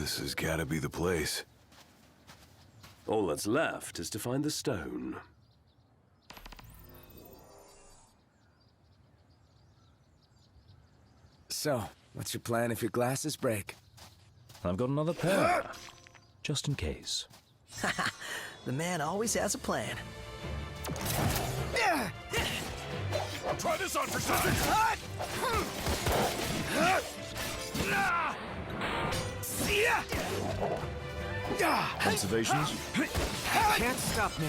This has gotta be the place. All that's left is to find the stone. So, what's your plan if your glasses break? I've got another pair, just in case. The man always has a plan. Try this on for size! Observations? Can't stop me.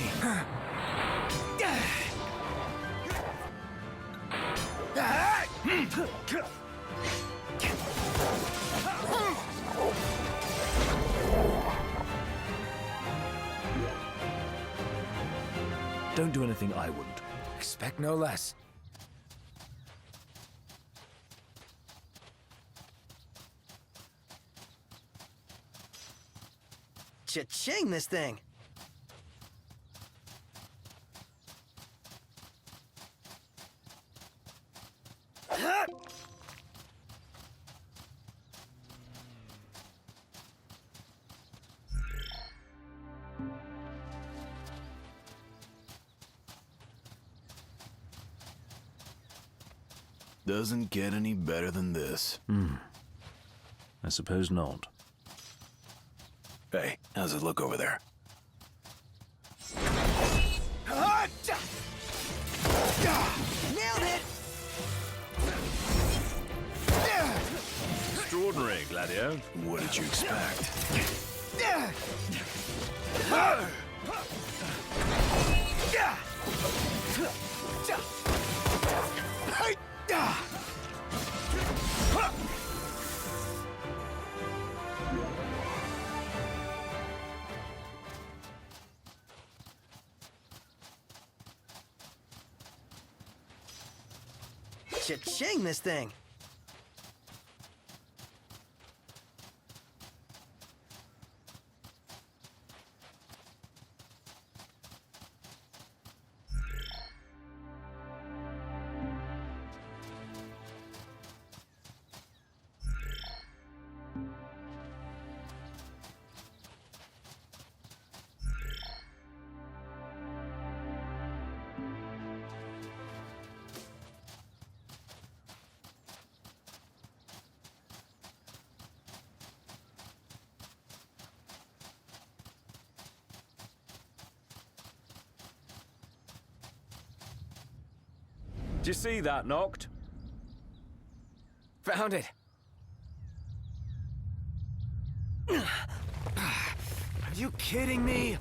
Don't do anything I wouldn't. Expect no less. Cha-ching this thing! Doesn't get any better than this. I suppose not. Hey, how's it look over there? Nailed it! Extraordinary, Gladio. What did you expect? Cha-ching this thing! Do you see that, Noct? Found it. Are you kidding me?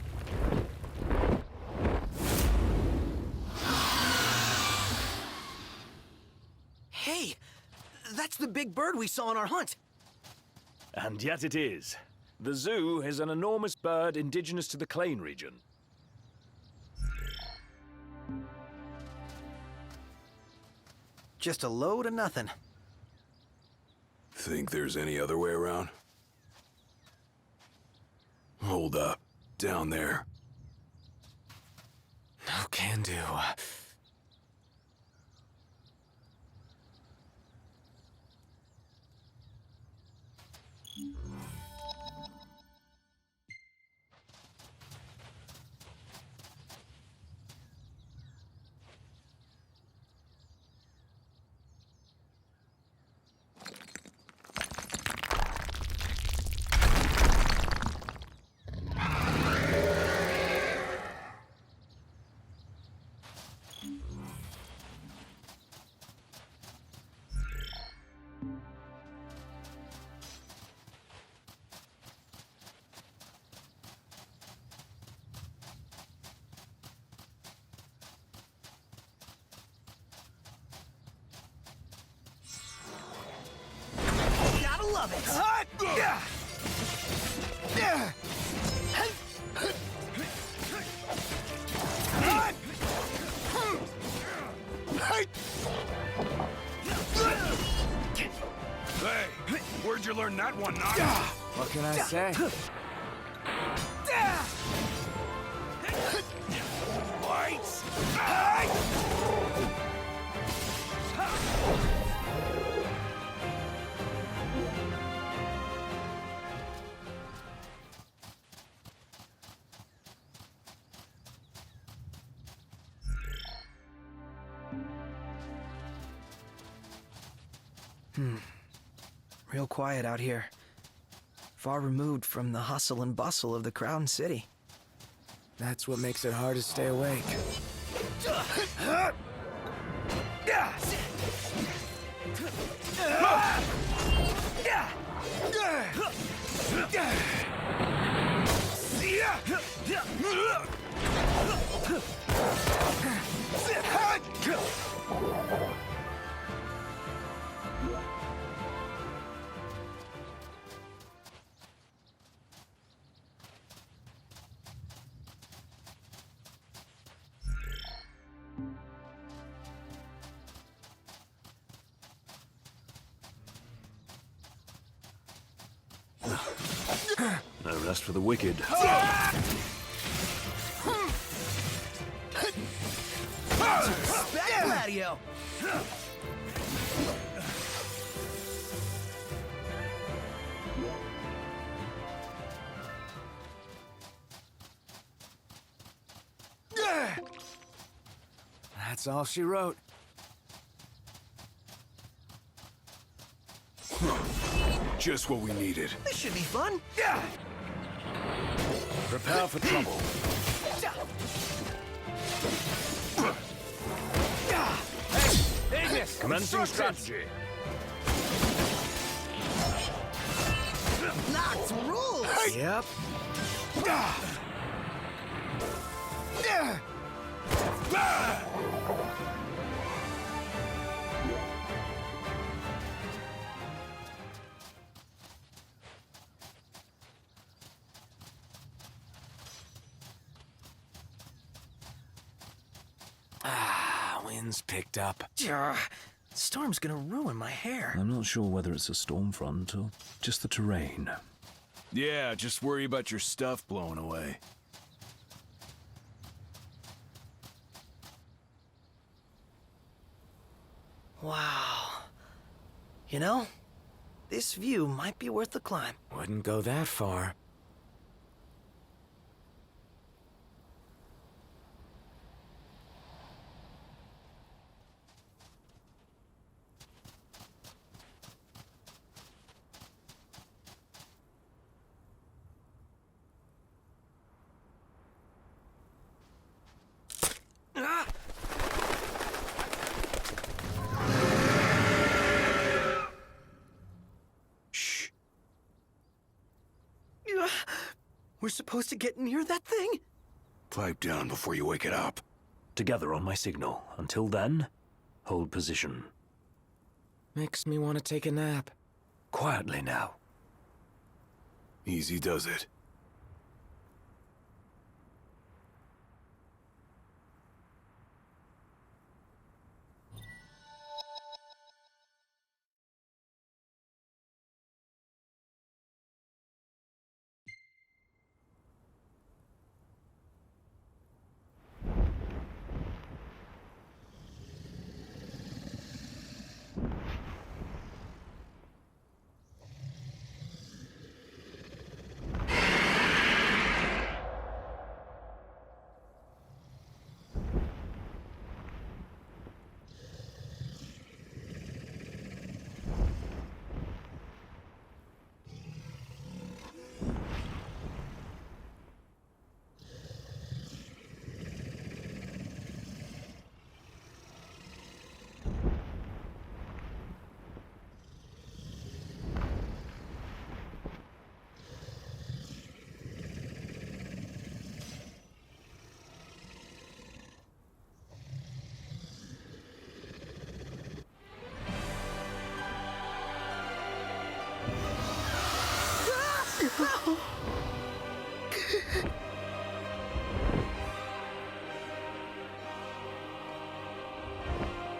Hey! That's the big bird we saw on our hunt! And yet it is. The zoo is an enormous bird indigenous to the Clane region. Just a load of nothing. Think there's any other way around? Hold up. Down there. No can do. Gotta love it! Hey, where'd you learn that one, Knock? What can I say? Lights! Real quiet out here. Far removed from the hustle and bustle of the Crown City. That's what makes it hard to stay awake. No rest for the wicked. Back, Gladio! That's all she wrote. Just what we needed. This should be fun. Prepare for trouble. Commencing strategy. Knox rules! Yep. Wind's picked up. Storm's gonna ruin my hair. I'm not sure whether it's a storm front or just the terrain. Yeah, just worry about your stuff blowing away. Wow. You know, this view might be worth the climb. Wouldn't go that far. We're supposed to get near that thing? Pipe down before you wake it up. Together on my signal. Until then, hold position. Makes me want to take a nap. Quietly now. Easy does it.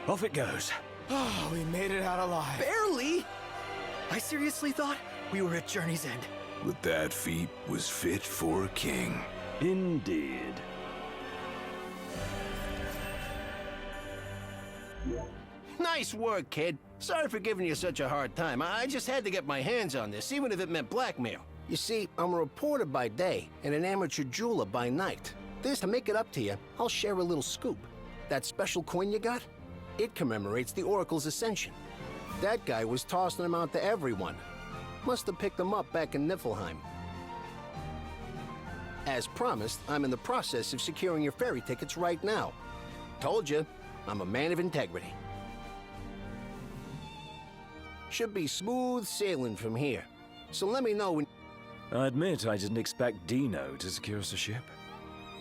Off it goes. Oh, we made it out alive. Barely! I seriously thought we were at Journey's End. But that feat was fit for a king. Indeed. Nice work, kid. Sorry for giving you such a hard time. I just had to get my hands on this, even if it meant blackmail. You see, I'm a reporter by day and an amateur jeweler by night. To make it up to you, I'll share a little scoop. That special coin you got? It commemorates the Oracle's ascension. That guy was tossing them out to everyone. Must have picked them up back in Niflheim. As promised, I'm in the process of securing your ferry tickets right now. Told you, I'm a man of integrity. Should be smooth sailing from here. So let me know when... I admit I didn't expect Dino to secure us a ship.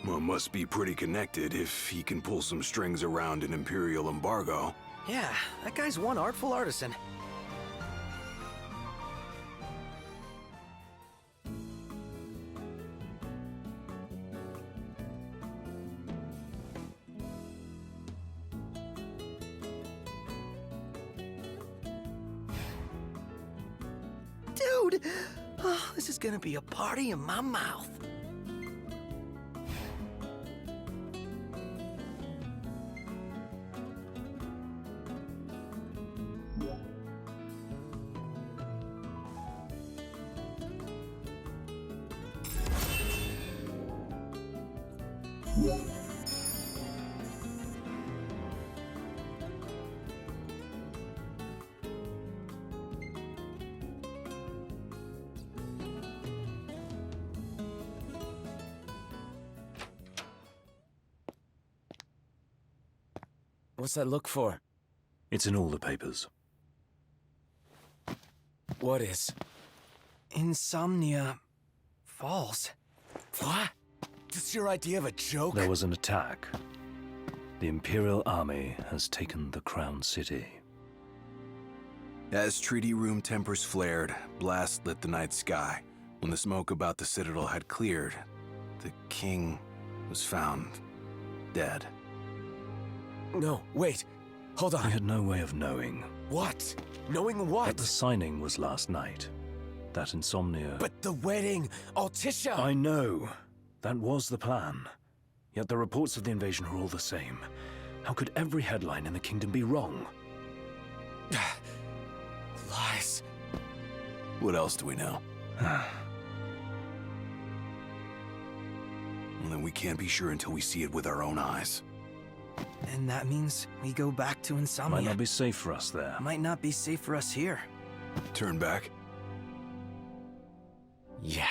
Well, must be pretty connected if he can pull some strings around an Imperial embargo. Yeah, that guy's one artful artisan. Dude! Oh, this is gonna be a party in my mouth. What's that look for? It's in all the papers. What is? Insomnia Falls. What? This your idea of a joke? There was an attack. The Imperial army has taken the Crown City. As treaty room tempers flared, blast lit the night sky. When the smoke about the Citadel had cleared, the king was found dead. No, wait. Hold I on. had no way of knowing. What? Knowing But what? the signing was last night. That insomnia... But the wedding! Altissia! I know. That was the plan. Yet the reports of the invasion are all the same. How could every headline in the kingdom be wrong? Lies. What else do we know? Well, then we can't be sure until we see it with our own eyes. And that means we go back to Insomnia. Might not be safe for us there. Might not be safe for us here. Turn back? Yeah.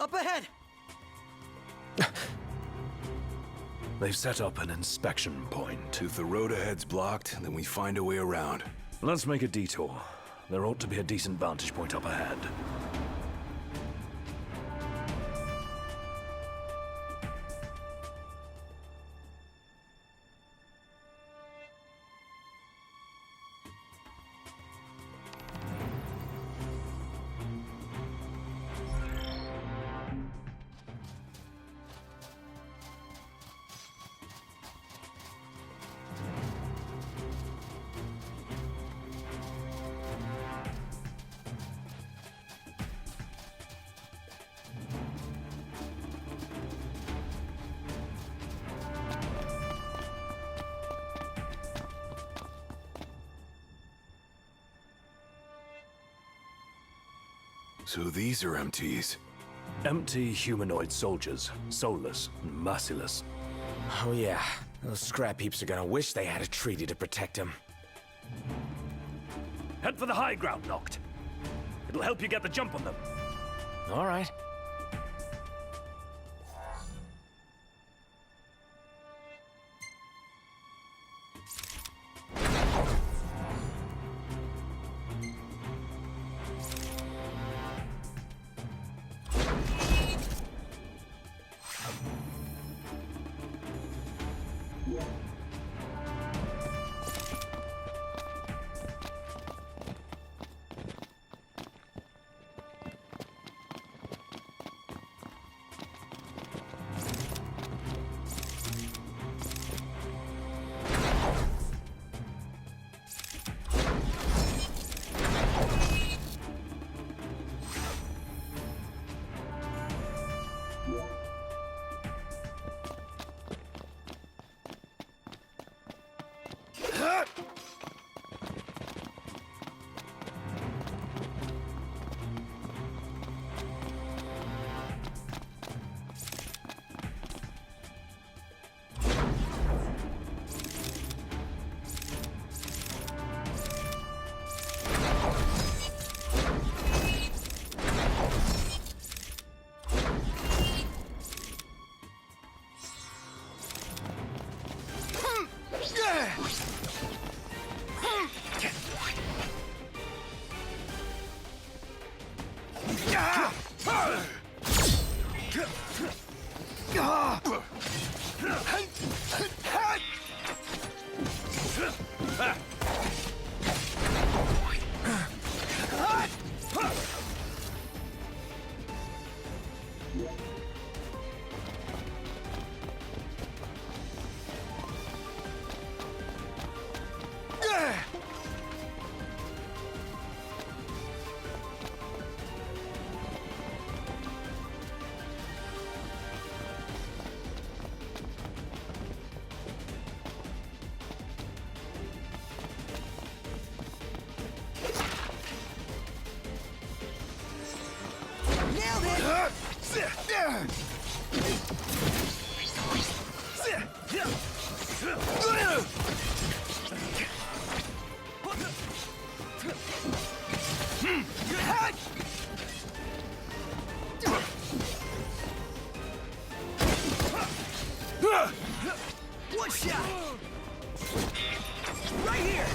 Up ahead! They've set up an inspection point. If the road ahead's blocked, then we find a way around. Let's make a detour. There ought to be a decent vantage point up ahead. So these are MTs. Empty humanoid soldiers, soulless and merciless. Oh yeah. Those scrap heaps are gonna wish they had a treaty to protect them. Head for the high ground, Noct. It'll help you get the jump on them. All right. One shot! Right here!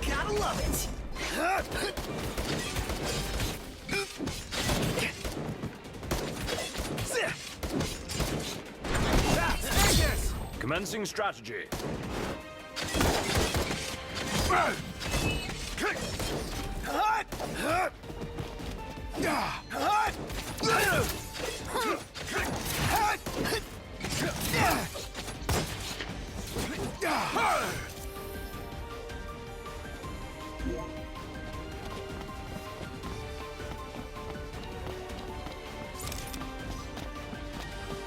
Gotta love it! Commencing strategy.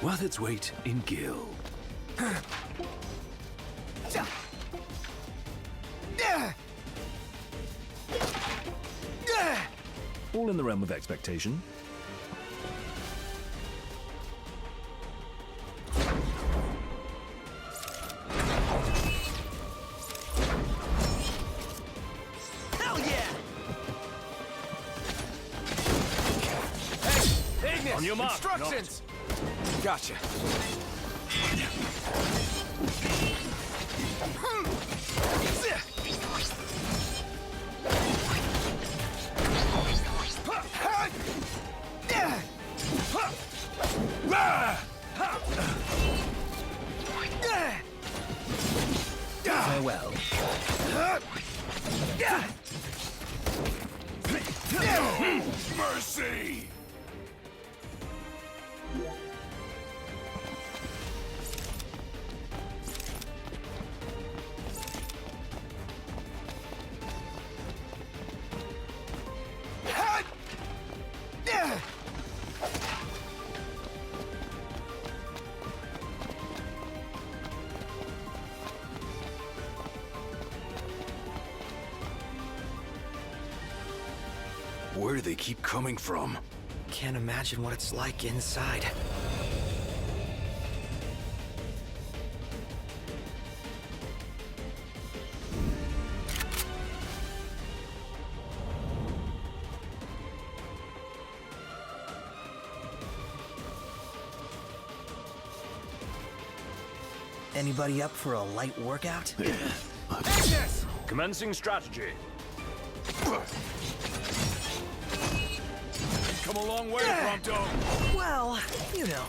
Worth its weight in gil. All in the realm of expectation. Hell yeah! On your mark. Instructions! Gotcha. Farewell. Mercy! Where do they keep coming from? Can't imagine what it's like inside. Anybody up for a light workout? Commencing strategy. Come a long way, Prompto. Well, you know.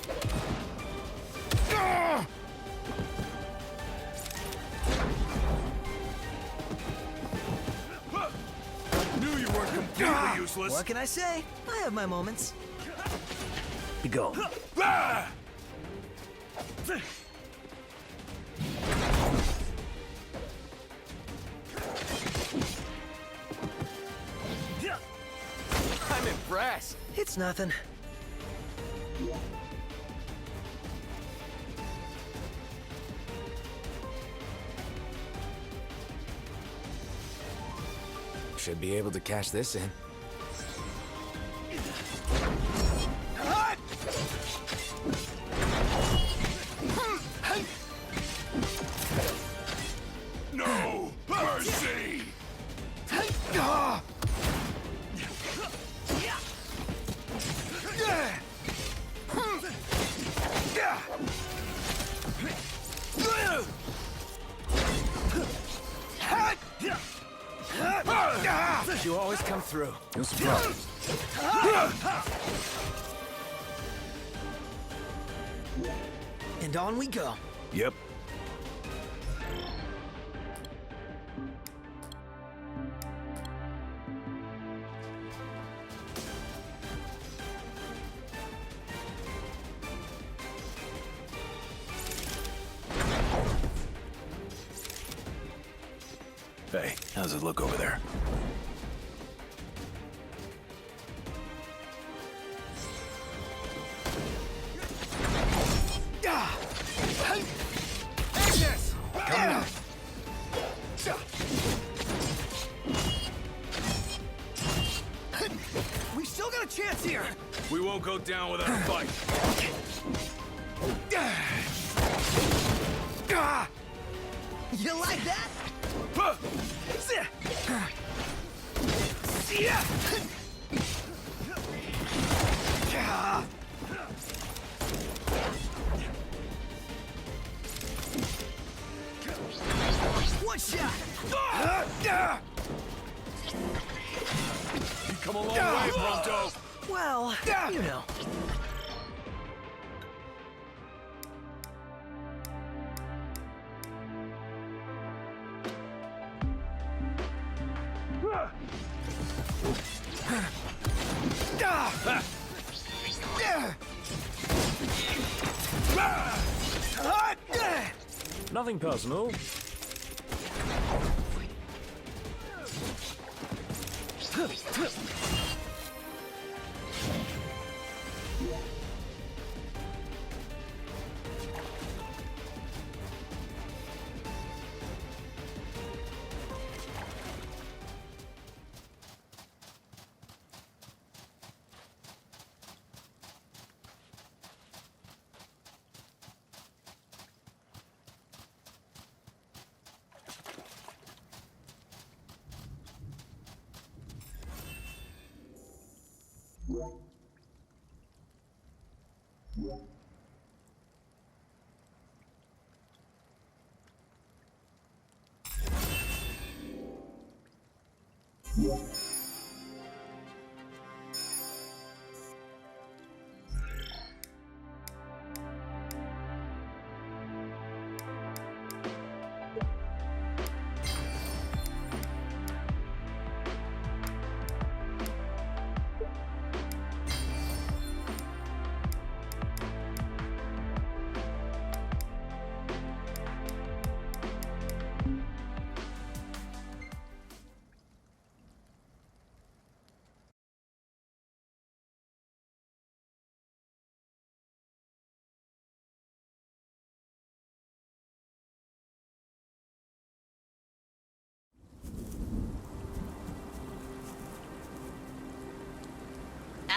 Knew you weren't completely useless. What can I say? I have my moments. Be gone. I'm impressed. It's nothing. Should be able to cash this in. No mercy. You always come through. You're surprised. And on we go. Yep. Hey, how's it look over there? We still got a chance here. We won't go down without a fight. You like that? One shot. You come a long way, Prompto. Well, you know. Nothing personal.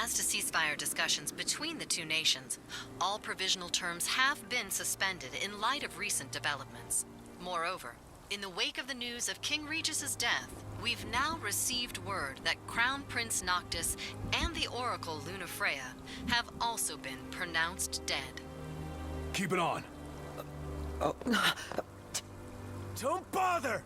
As to ceasefire discussions between the two nations, all provisional terms have been suspended in light of recent developments. Moreover, in the wake of the news of King Regis's death, we've now received word that Crown Prince Noctis and the Oracle Lunafreya have also been pronounced dead. Keep it on. Don't bother!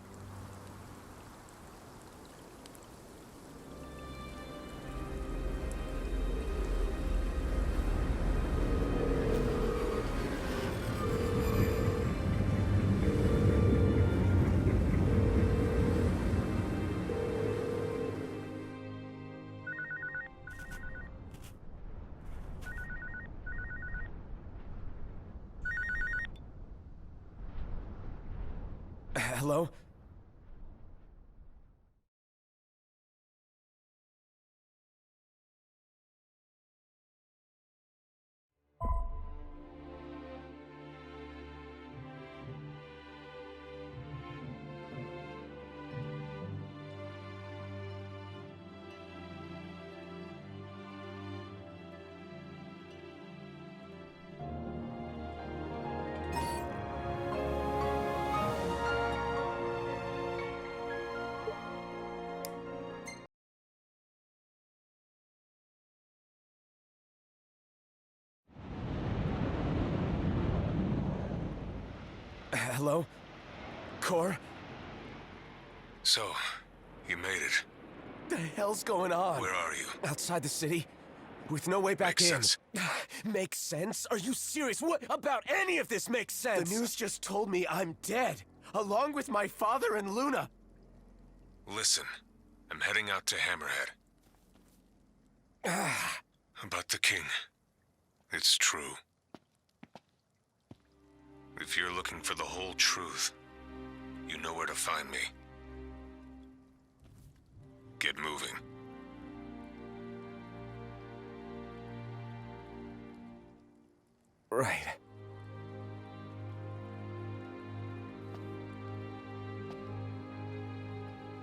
Hello? Hello? Cor? So, you made it. The hell's going on? Where are you? Outside the city? With no way back Makes in. sense. Makes sense? Are you serious? What about any of this makes sense? The news just told me I'm dead, along with my father and Luna. Listen, I'm heading out to Hammerhead. About the king. It's true. If you're looking for the whole truth, you know where to find me. Get moving. Right.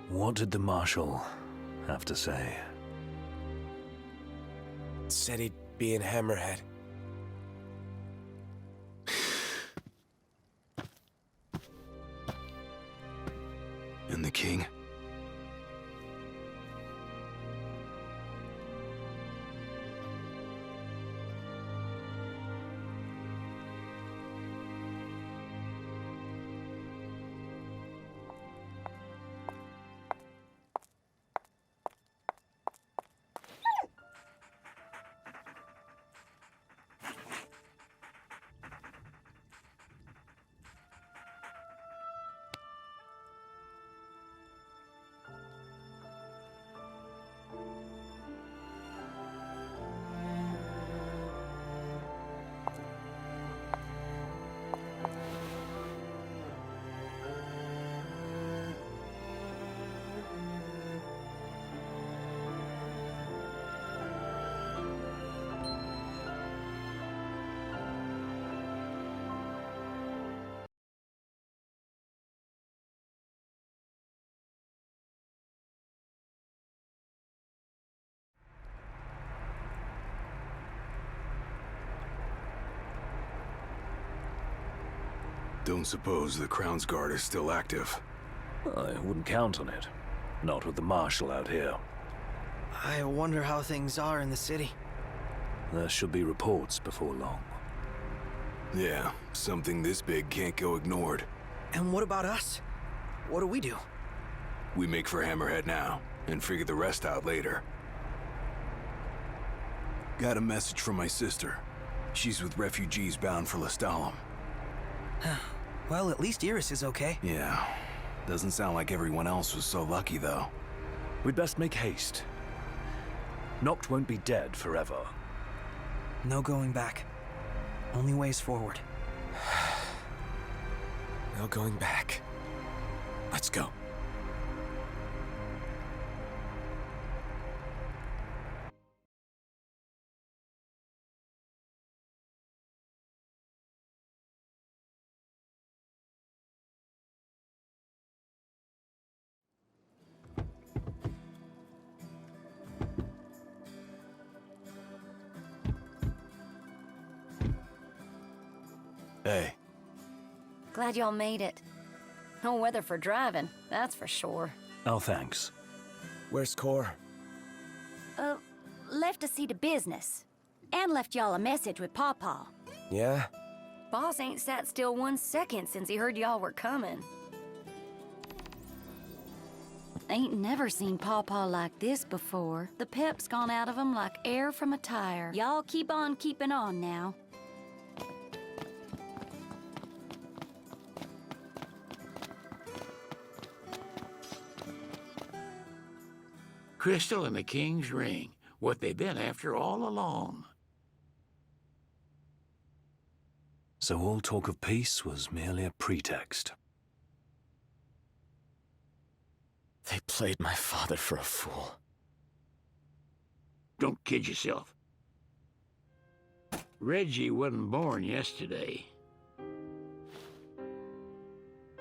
What did the Marshal have to say? Said he'd be in Hammerhead. And the king? Don't suppose the Crown's Guard is still active. I wouldn't count on it. Not with the Marshal out here. I wonder how things are in the city. There should be reports before long. Yeah, something this big can't go ignored. And what about us? What do we do? We make for Hammerhead now, and figure the rest out later. Got a message from my sister. She's with refugees bound for Lestalem. Well, at least Iris is okay. Yeah, doesn't sound like everyone else was so lucky, though. We'd best make haste. Noct won't be dead forever. No going back. Only ways forward. No going back. Let's go. Hey, Glad y'all made it. No weather for driving, that's for sure. Oh, thanks. Where's Cor? Left to see to business. And left y'all a message with Pawpaw. Yeah? Boss ain't sat still 1 second since he heard y'all were coming. Ain't never seen Pawpaw like this before. The pep's gone out of him like air from a tire. Y'all keep on keeping on now. Crystal and the King's Ring. What they've been after all along. So all talk of peace was merely a pretext. They played my father for a fool. Don't kid yourself. Reggie wasn't born yesterday.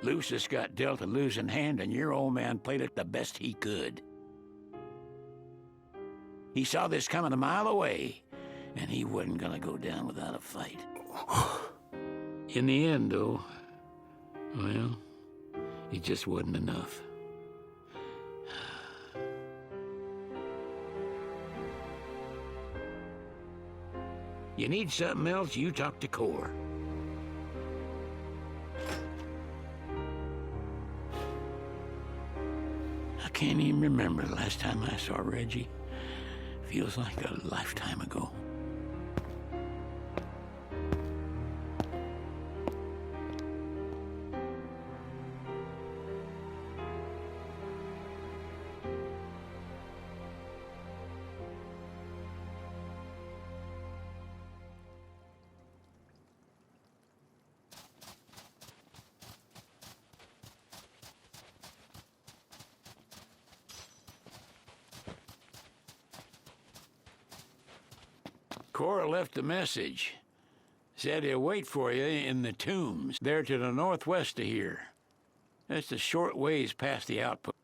Lucius got dealt a losing hand, and your old man played it the best he could. He saw this coming a mile away, and he wasn't gonna go down without a fight. In the end, though, well, it just wasn't enough. You need something else, you talk to Core. I can't even remember the last time I saw Reggie. Feels like a lifetime ago. Cora left a message. Said he'll wait for you in the tombs, there to the northwest of here. That's a short ways past the outpost.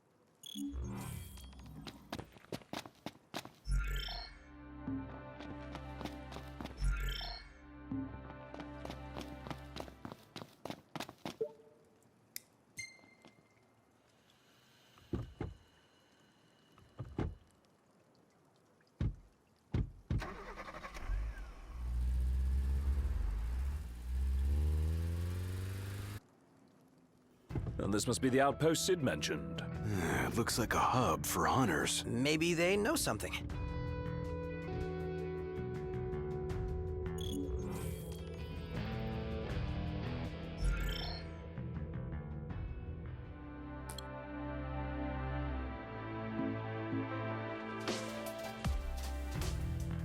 And this must be the outpost Sid mentioned. It looks like a hub for hunters. Maybe they know something.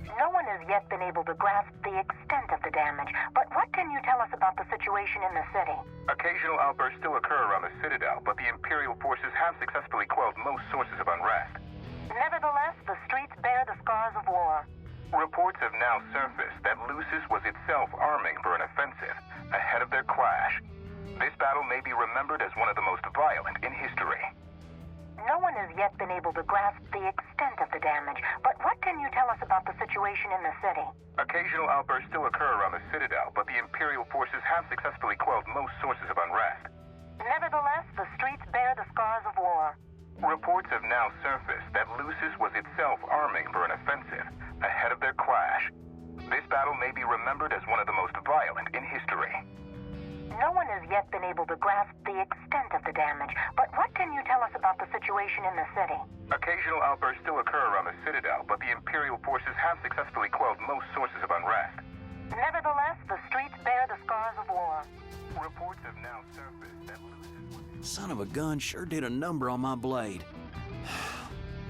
No one has yet been able to grasp the extent of the damage, but what can you tell us about the situation in the city? Occasional outbursts still occur around the Citadel, but the Imperial forces have successfully quelled most sources of unrest. Nevertheless, the streets bear the scars of war. Reports have now surfaced that Lucius was itself arming for an offensive ahead of their clash. This battle may be remembered as one of the most violent in history. No one has yet been able to grasp the extent of the damage, but what can you tell us about the situation in the city? Occasional outbursts still occur around the Citadel, but the Imperial forces have successfully quelled most sources of unrest. Nevertheless, the streets bear the scars of war. Reports have now surfaced that Lucius was itself arming for an offensive ahead of their clash. This battle may be remembered as one of the most violent in history. No one has yet been able to grasp the extent of the damage, but what can you tell us about the situation in the city? Occasional outbursts still occur around the Citadel, but the Imperial forces have successfully quelled most sources of unrest. Nevertheless, the streets bear the scars of war. Reports have now surfaced that Lucius... Son of a gun sure did a number on my blade.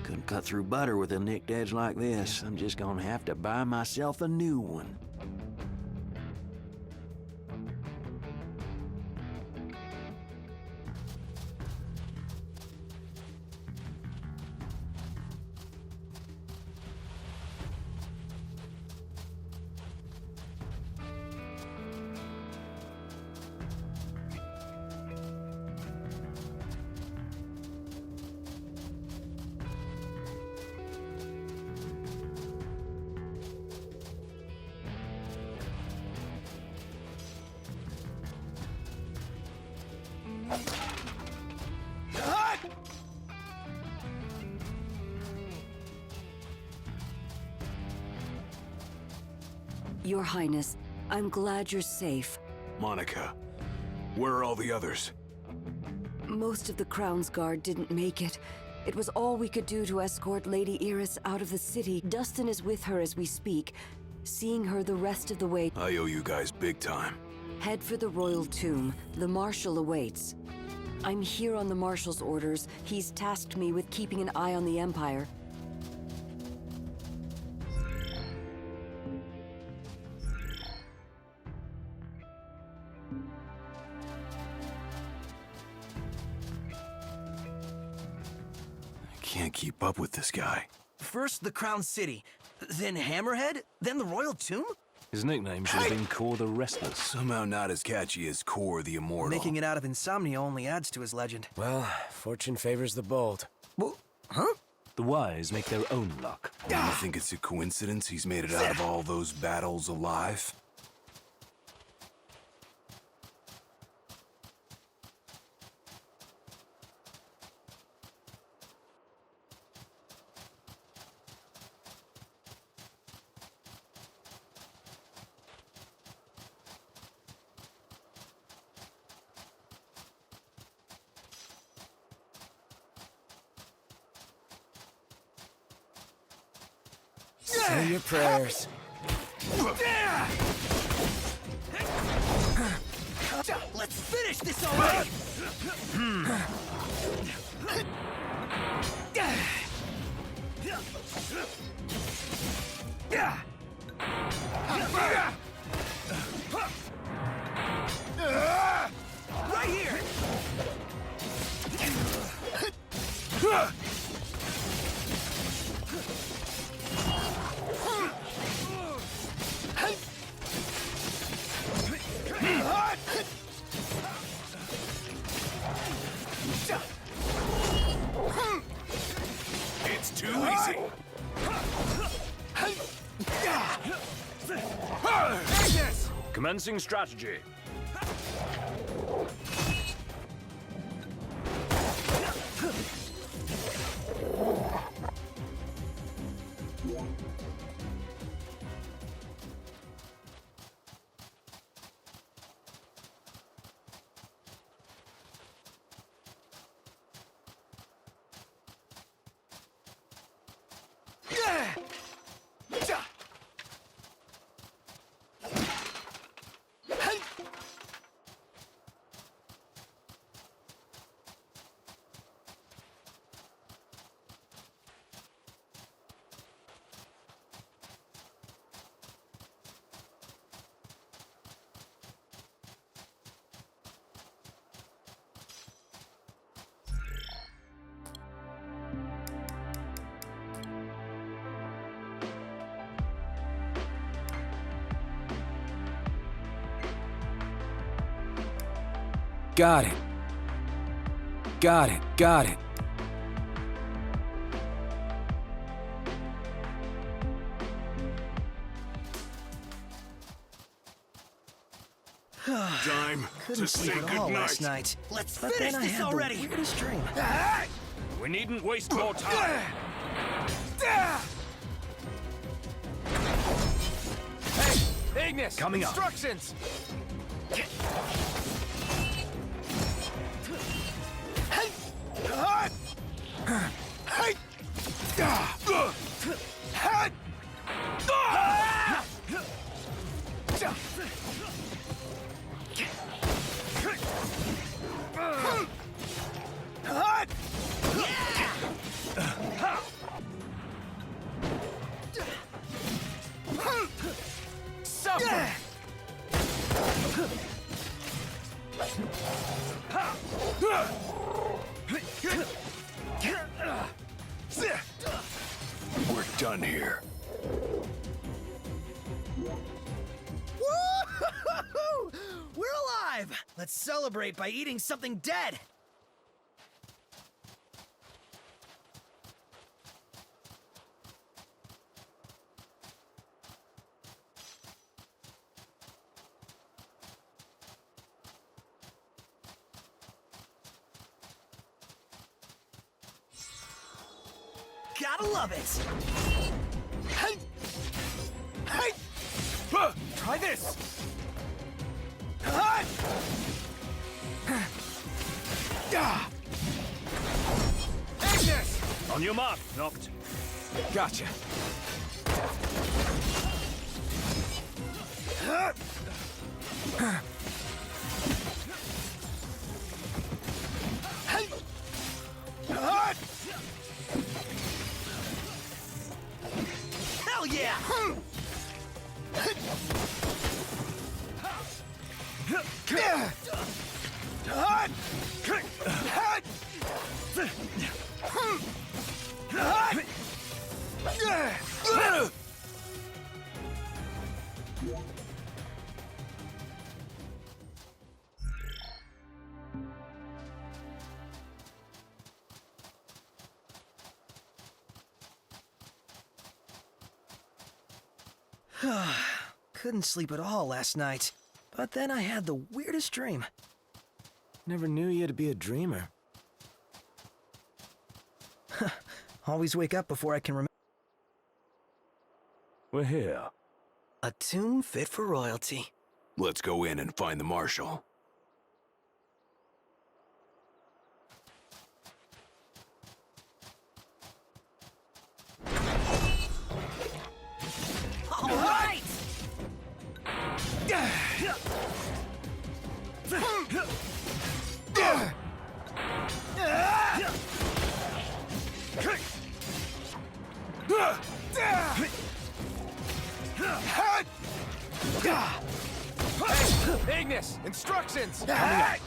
Couldn't cut through butter with a nicked edge like this. I'm just gonna have to buy myself a new one. Your Highness, I'm glad you're safe. Monica, where are all the others? Most of the Crown's Guard didn't make it. It was all we could do to escort Lady Iris out of the city. Dustin is with her as we speak, seeing her the rest of the way. I owe you guys big time. Head for the royal tomb. The Marshal awaits. I'm here on the Marshal's orders. He's tasked me with keeping an eye on the Empire. I can't keep up with this guy. First the Crown City, then Hammerhead, then the Royal Tomb? His nickname should have been Kor the Restless. Somehow not as catchy as Kor the Immortal. Making it out of insomnia only adds to his legend. Well, fortune favors the bold. Well, huh? The wise make their own luck. You think it's a coincidence he's made it out of all those battles alive? Say your prayers. Let's finish this already! Right here! It's too easy. Commencing strategy. Got it. Got it. Got it. Time Couldn't sleep at all last night. Let's finish this already! Weirdest dream. We needn't waste more time. Hey, Ignis! Coming up. Instructions! Suffer! We're done here. Woo-hoo-hoo-hoo! We're alive! Let's celebrate by eating something dead! Gotta love it! Hey! Hey! Try this! Ignis! On your mark, Noct. Gotcha. Hell yeah! Couldn't sleep at all last night. But then I had the weirdest dream. Never knew you to be a dreamer. Always wake up before I can remember. We're here. A tomb fit for royalty. Let's go in and find the Marshal. All right! Hey, Ignis! Instructions! Nothing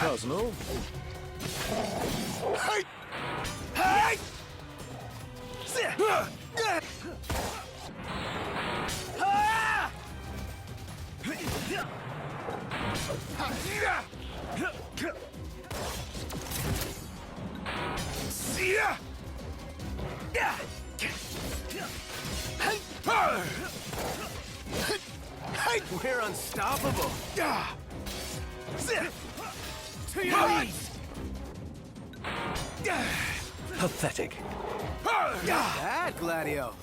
personal. We're unstoppable. To your knees. Pathetic. That, Gladio.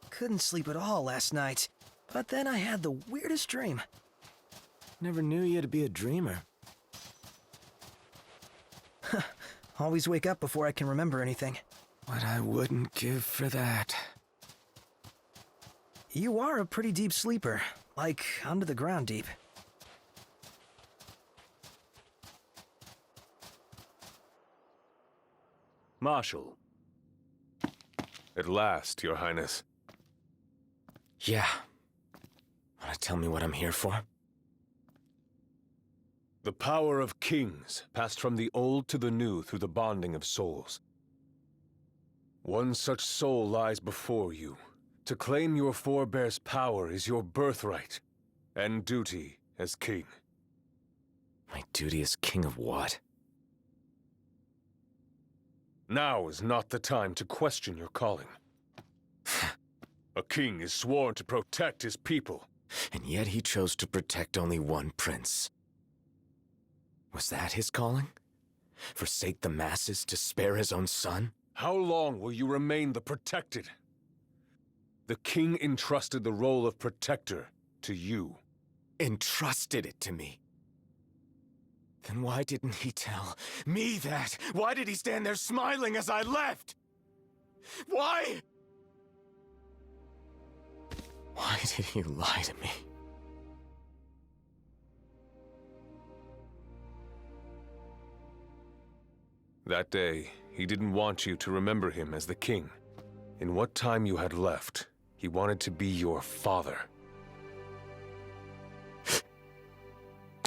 Couldn't sleep at all last night. But then I had the weirdest dream. Never knew you to be a dreamer. Always wake up before I can remember anything. What I wouldn't give for that. You are a pretty deep sleeper. Like, under the ground deep. Marshal. At last, Your Highness. Yeah. Wanna tell me what I'm here for? The power of kings passed from the old to the new through the bonding of souls. One such soul lies before you. To claim your forebear's power is your birthright and duty as king. My duty as king of what? Now is not the time to question your calling. A king is sworn to protect his people. And yet he chose to protect only one prince. Was that his calling? Forsake the masses to spare his own son? How long will you remain the protected? The king entrusted the role of protector to you. Entrusted it to me? Then why didn't he tell me that? Why did he stand there smiling as I left? Why? Why did he lie to me? That day, he didn't want you to remember him as the king. In what time you had left, he wanted to be your father.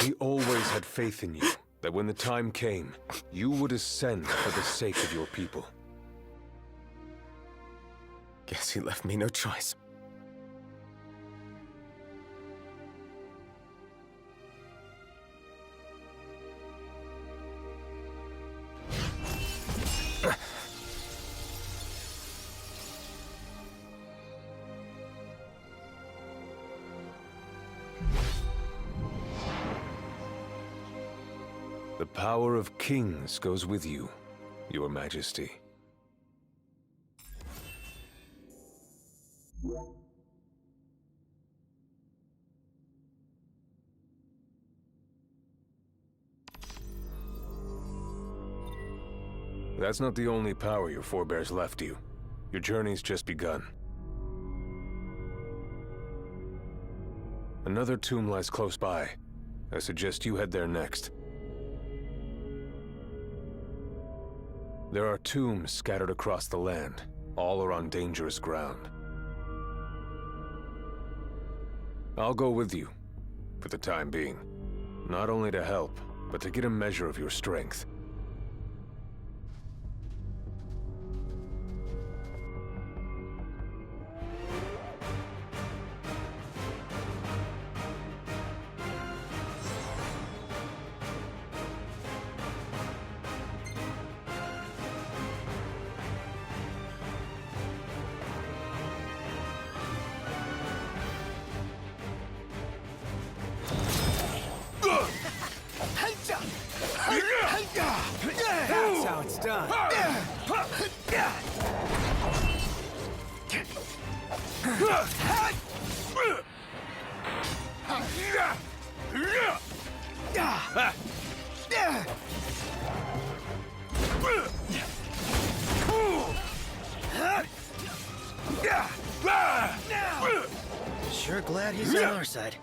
He always had faith in you, that when the time came, you would ascend for the sake of your people. Guess he left me no choice. The power of kings goes with you, Your Majesty. That's not the only power your forebears left you. Your journey's just begun. Another tomb lies close by. I suggest you head there next. There are tombs scattered across the land. All are on dangerous ground. I'll go with you, for the time being. Not only to help, but to get a measure of your strength. That's how it's done. Sure glad he's on our side.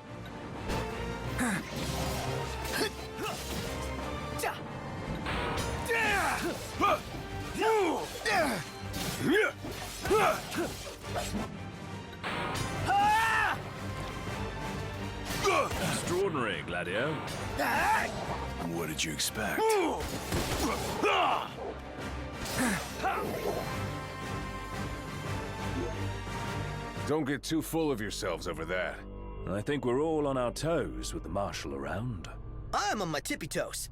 Extraordinary, Gladio. What did you expect? Don't get too full of yourselves over that. I think we're all on our toes with the Marshal around. I'm on my tippy toes.